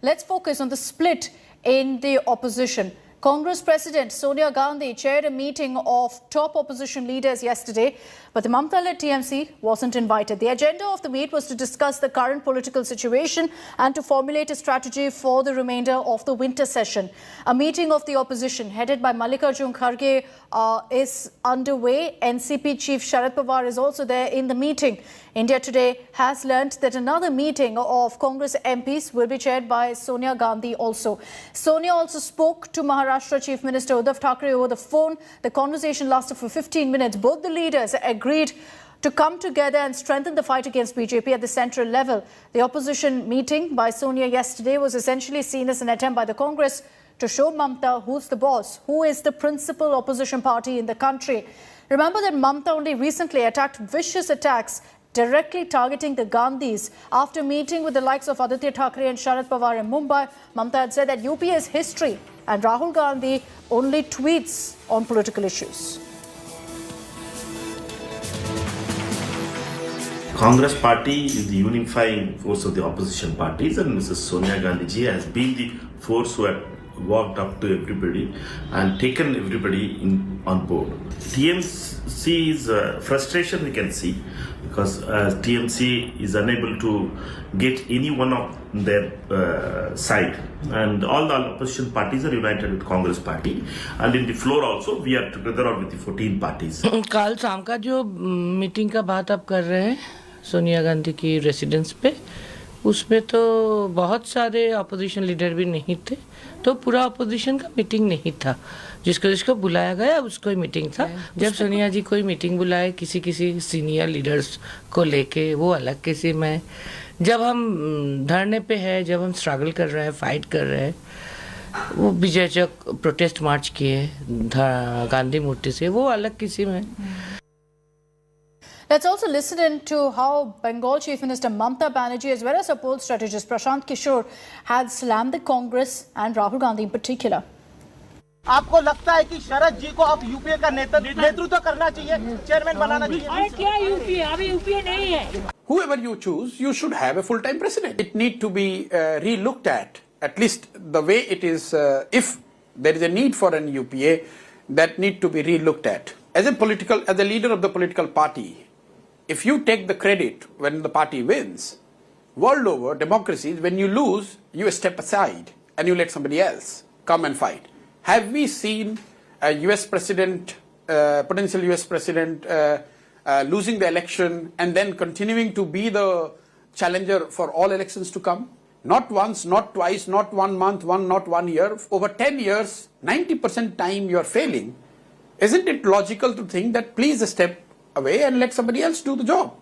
let's focus on the split in the opposition. Congress President Sonia Gandhi chaired a meeting of top opposition leaders yesterday, but the Mamata-led TMC wasn't invited. The agenda of the meet was to discuss the current political situation and to formulate a strategy for the remainder of the winter session. A meeting of the opposition headed by Mallikarjun Kharge is underway. NCP Chief Sharad Pawar is also there in the meeting. India Today has learnt that another meeting of Congress MPs will be chaired by Sonia Gandhi also. Sonia also spoke to Maharashtra Chief Minister Uddhav Thackeray over the phone. The conversation lasted for 15 minutes. Both the leaders agreed to come together and strengthen the fight against BJP at the central level. The opposition meeting by Sonia yesterday was essentially seen as an attempt by the Congress to show Mamata who's the boss, who is the principal opposition party in the country. Remember that Mamata only recently attacked vicious attacks directly targeting the Gandhis. After meeting with the likes of Aditya Thackeray and Sharad Pawar in Mumbai, Mamata had said that UP is history and Rahul Gandhi only tweets on political issues. Congress party is the unifying force of the opposition parties, and Mrs. Sonia Gandhi ji has been the force who had walked up to everybody and taken everybody on board. TMC's frustration we can see, because TMC is unable to get any one of their side, and all the opposition parties are united with Congress party, and in the floor also we are together with the 14 parties. कल शाम का जो meeting का बात आप कर रहे हैं सोनिया गांधी की रेसिडेंस पे, उसमें तो बहुत सारे अपोजिशन लीडर भी नहीं थे, तो पूरा अपोजिशन का मीटिंग नहीं था। जिसको बुलाया गया उसको ही मीटिंग था। जब सोनिया जी कोई मीटिंग बुलाए किसी सीनियर लीडर्स को लेके, वो अलग किस्म है। जब हम धरने पे है, जब हम स्ट्रगल कर रहे हैं, फाइट कर रहे हैं, वो विजय चौक प्रोटेस्ट मार्च किए गांधी मूर्ति से, वो अलग किस्म है। Let's also listen in to how Bengal Chief Minister Mamata Banerjee as well as her poll strategist Prashant Kishore had slammed the Congress and Rahul Gandhi in particular. आपको लगता है कि शरद जी को अब यूपीए का नेतृत्व करना चाहिए, चेयरमैन बनाना चाहिए? अरे क्या यूपीए, अभी यूपीए नहीं है। Whoever you choose, you should have a full-time president. It need to be re-looked at least the way it is. If there is a need for an UPA, that need to be re-looked at. As a leader of the political party, if you take the credit when the party wins, world over, democracies, when you lose, you step aside and you let somebody else come and fight. Have we seen a US president, potential US president, losing the election and then continuing to be the challenger for all elections to come? Not once, not twice, not 1 month, not 1 year. Over 10 years, 90% time you are failing. Isn't it logical to think that please step away and let somebody else do the job?